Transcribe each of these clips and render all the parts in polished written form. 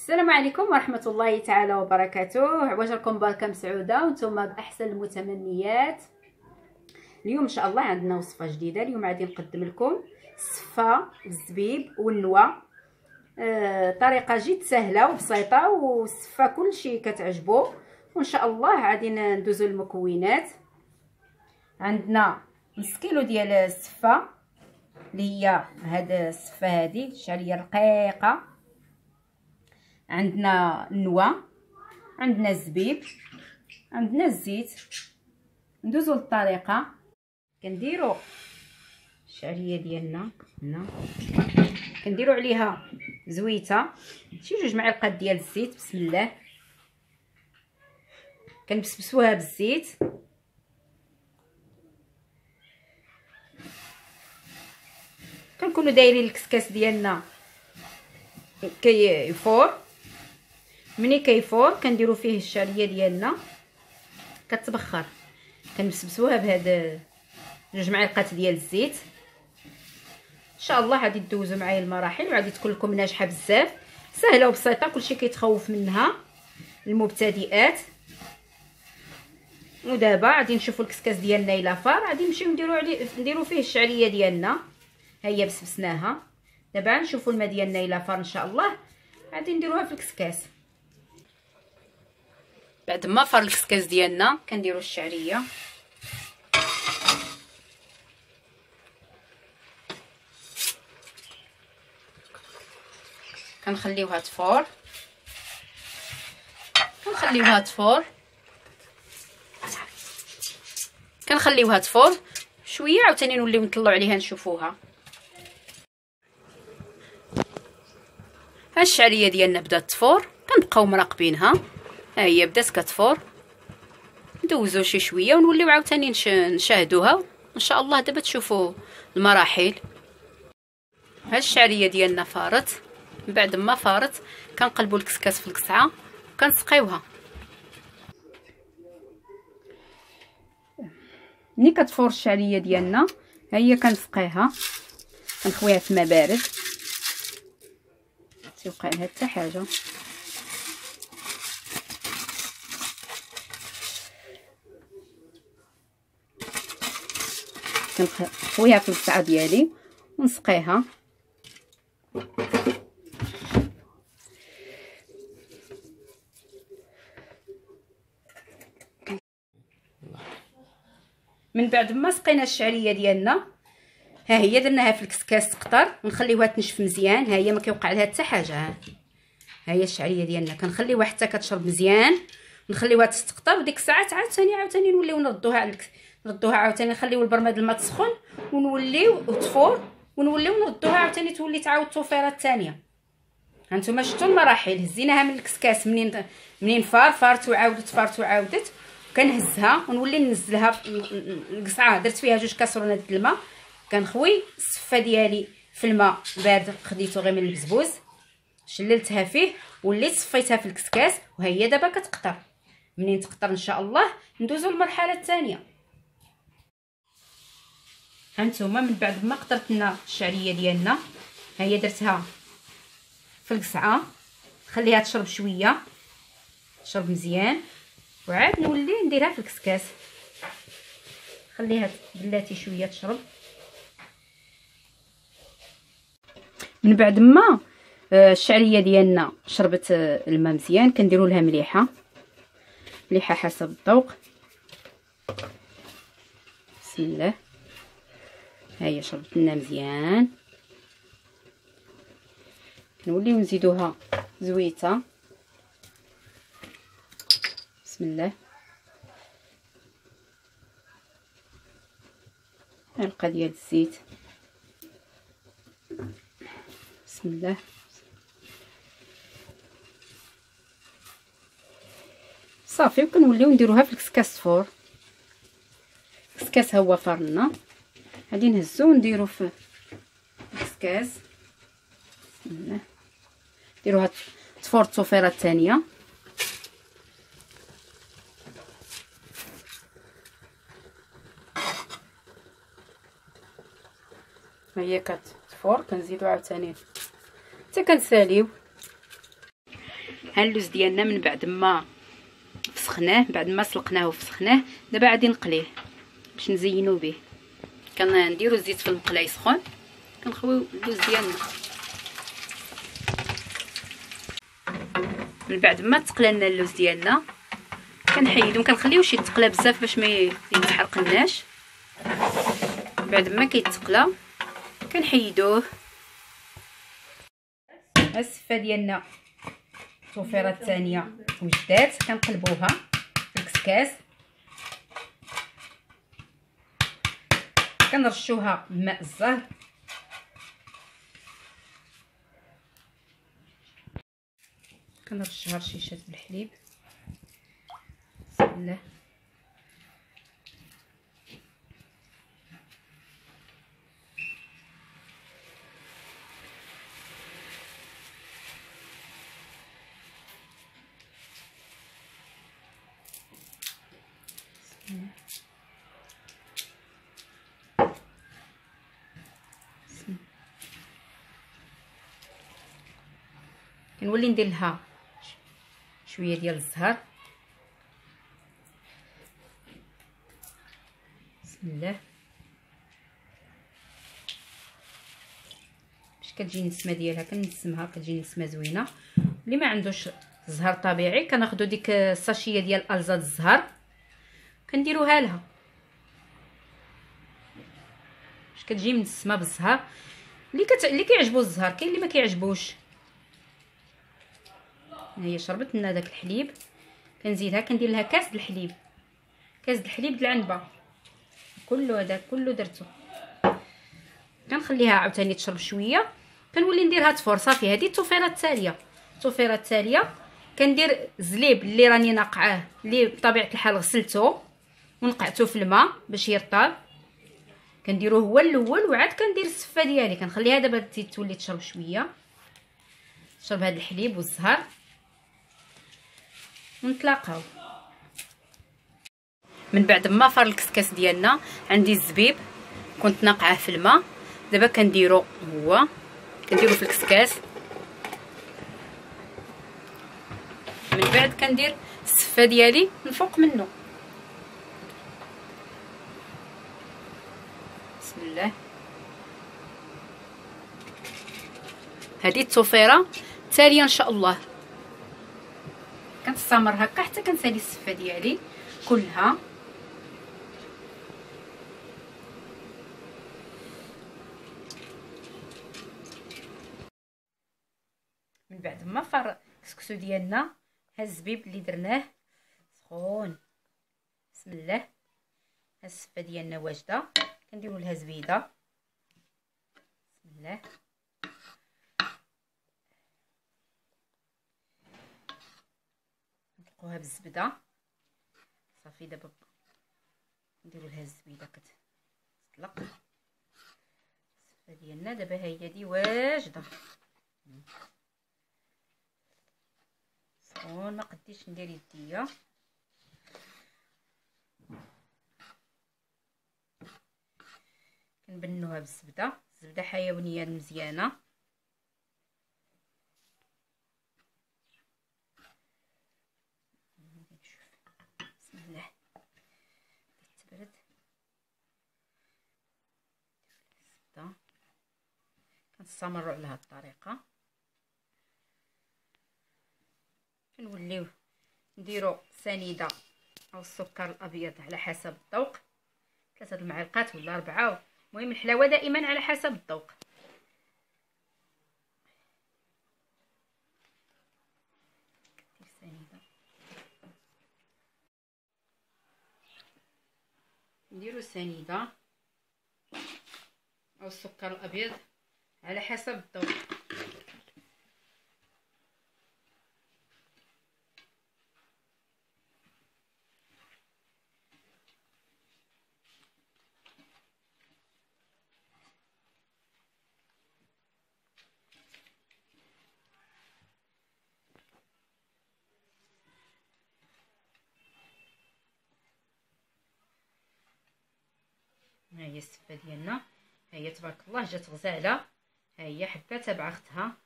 السلام عليكم ورحمة الله تعالى وبركاته. واش راكم بالكم سعودة وانتم بأحسن المتمنيات. اليوم ان شاء الله عندنا وصفة جديدة. اليوم غادي نقدم لكم السفة بالزبيب والنوى. طريقة جد سهلة وبسيطة، والسفة كلشي كتعجبو. وان شاء الله غادي ندوزو المكونات. عندنا نص كيلو ديال السفة اللي هي هاد السفة هادي شعرية رقيقة. عندنا النوى، عندنا الزبيب، عندنا الزيت. ندوزو للطريقه. كنديروا الشعريه ديالنا هنا، كنديروا عليها زويته شي 2 معالق ديال الزيت. بسم الله. كنبسبسوها بالزيت. كنكونوا دايرين الكسكاس ديالنا كيفور. ملي كيفور كنديروا فيه الشعريه ديالنا كتبخر. كنبسبسوها بهاد 2 معالق ديال الزيت. ان شاء الله غادي تدوزوا معايا المراحل وغادي تكون لكم ناجحه بزاف، سهله وبسيطه. كلشي كيتخوف منها المبتدئات. ودابا غادي نشوفوا الكسكاس ديالنا الى فار. غادي نمشيو نديروا فيه الشعريه ديالنا. ها هي بسبسناها. دابا نشوفوا الماء ديالنا الى فار ان شاء الله. غادي نديروها في الكسكاس. بعد ما فار الكسكاس ديالنا كنديروا الشعريه. كنخليوها تفور كنخليوها تفور شويه، عاوتاني نوليو نطلعوا عليها نشوفوها. ها الشعريه ديالنا بدات تفور، كنبقاو مراقبينها. ها هي بدات كتفور. ندوزو شي شويه ونوليو عاوتاني نشاهدوها ان شاء الله. دابا تشوفوا المراحل. ها الشعريه ديالنا فارت. من بعد ما فارت كنقلبوا الكسكاس في القصعه وكنسقيوها. ملي كتفور الشعريه ديالنا ها هي كنسقيها، كنخويها في الماء بارد تيوقع لها حتى حاجه. كنخويها في القصعه ديالي ونسقيها. من بعد ما سقينا الشعريه ديالنا ها هي درناها في الكسكاس تقطر ونخليوها تنشف مزيان. ها هي ما كيوقع لها حتى حاجه. ها هي الشعريه ديالنا كنخليوها حتى كتشرب مزيان، نخليوها تستقطر. وديك الساعات عاوتاني نوليو نردوها عاوتاني. نخليو البرميل الماء تسخن ونوليو تفور، ونوليو نردوها عاوتاني تولي تعاود توفيره الثانيه. هانتوما شفتوا المراحل. هزيناها من الكسكاس منين فارت وعاودت. كنهزها ونولي ننزلها في القصعه. درت فيها 2 كاسرونات د الماء. كنخوي السفه ديالي في الماء بارد، خديته غير من البزبوز، شللتها فيه وليت صفيتها في الكسكاس. وها هي دابا كتقطر. منين تقطر ان شاء الله ندوزو للمرحله الثانيه. هانتوما من بعد ما قطرت لنا الشعريه ديالنا ها هي درتها في القصعه. خليها تشرب شويه، تشرب مزيان، وعاد نولي نديرها في الكسكاس. خليها بلاتي شويه تشرب. من بعد ما الشعريه ديالنا شربت الماء مزيان كنديروا لها مليحه حسب الذوق. بسم الله. ها هي شربت لنا مزيان. نوليو نزيدوها زويته. بسم الله. معلقه ديال الزيت. بسم الله. صافي. وكنوليو نديروها في الكسكاس تفور. الكسكاس هو فرنا. غادي نهزو ونديرو في الكسكاس. بسم الله. نديروها تفور التوفيره الثانيه. هي كتفور. كنزيدو عاوتاني حتى كنساليو. ها اللوز ديالنا من بعد ما فسخناه، بعد ما سلقناه وفسخناه، دابا غادي نقليه باش نزينو به. كنديروا الزيت في المقله يسخن، كنخويو اللوز ديالنا. من بعد ما تقلى لنا اللوز ديالنا كنحيدو، كنخليوش يتقلى بزاف باش ما يتحرقناش. بعد ما كيتقلى كنحيدوه. السفه ديالنا الطوفيره الثانيه وجدات، كنقلبوها في الكسكاس، كنرشوها بماء الزهر، كنرشها رشيشات بالحليب. بسم الله. كنولي ندير لها شويه ديال الزهر. بسم الله. باش كتجي النسمه ديالها كنسمها، كتجي نسمه زوينه. اللي ما عندوش زهر طبيعي كناخذوا ديك الساشيه ديال الزاد الزهر كنديروها لها باش كتجي منسمه بالزهر. اللي كيعجبو الزهر، كاين اللي ما كيعجبوش. هي شربت لنا داك الحليب، كنزيدها، كندير لها كاس د الحليب، كاس د الحليب د العنبه كله، هذا كله درته. كنخليها عاوتاني تشرب شويه، كنولي نديرها تفور. صافي، هذه الطفيره التاليه. الطفيره التاليه كندير زليب اللي راني ناقعاه، اللي بطبيعه الحال غسلته ونقعته في الماء باش يرطب، كنديروه هو الاول، وعاد كندير السفه ديالي، كنخليها دابا تولي تشرب شويه، تشرب هذا الحليب والزهر، ونتلاقاو. من بعد ما فار الكسكاس ديالنا، عندي الزبيب كنت ناقعاه في الماء، دابا كنديرو في الكسكاس. من بعد كندير السفه ديالي من فوق منه. بسم الله. هذه الطفيره التاليه ان شاء الله كنستمر هكا حتى كنسالي السفه ديالي كلها. من بعد ما فار الكسكسو ديالنا، ها الزبيب اللي درناه سخون. بسم الله. ها السفه ديالنا واجده، كنديروا لها زبيده. بسم الله. نطلقوها بالزبده. صافي، دابا نديروا لها الزبيده كتطلق. السفه ديالنا دابا هي دي واجده سخون، ما قديتش ندير يديا. كنبنوها بالزبده، الزبده حيوانيه مزيانه. بسم الله. تبرد الزبده، كنستمروا على هذه الطريقه. كنوليو نديرو سنيده او السكر الابيض على حسب الذوق، 3 المعالق ولا 4. المهم الحلاوه دائما على حسب الذوق. دير سنيده، نديرو سنيده او السكر الابيض على حسب الذوق. ها هي السفه ديالنا، ها هي تبارك الله جات غزاله. ها هي حبه تبع اختها،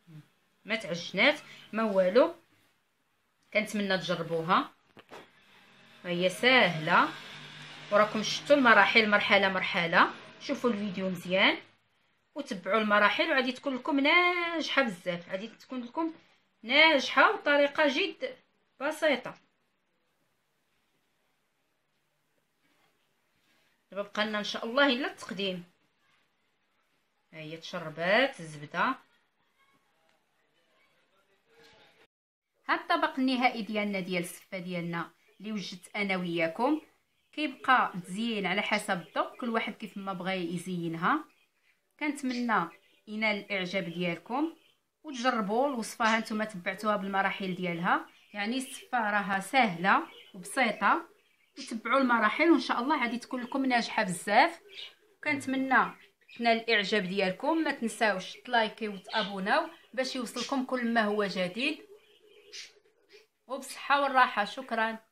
ما تعجنات ما والو. كنتمنى تجربوها، هي ساهله وراكم شفتوا المراحل مرحله مرحله. شوفوا الفيديو مزيان وتبعوا المراحل وغادي تكون لكم ناجحه بزاف، غادي تكون لكم ناجحه بطريقه جد بسيطه. دابا بقى لنا ان شاء الله الا التقديم. ها هي تشربات الزبده. ها الطبق النهائي ديالنا ديال السفه ديالنا اللي وجدت انا وياكم. كيبقى تزيين على حسب الذوق، كل واحد كيف ما بغى يزينها. كنتمنى ينال الاعجاب ديالكم وتجربوا الوصفه هانتوما تبعتوها بالمراحل ديالها. يعني السفه راها سهله وبسيطه، وتبعوا المراحل وان شاء الله غادي تكون لكم ناجحه بزاف. كنتمنى تنال الاعجاب ديالكم. ما تنساوش تلايكيو وتابوناو باش يوصلكم كل ما هو جديد، وبصحه والراحه. شكرا.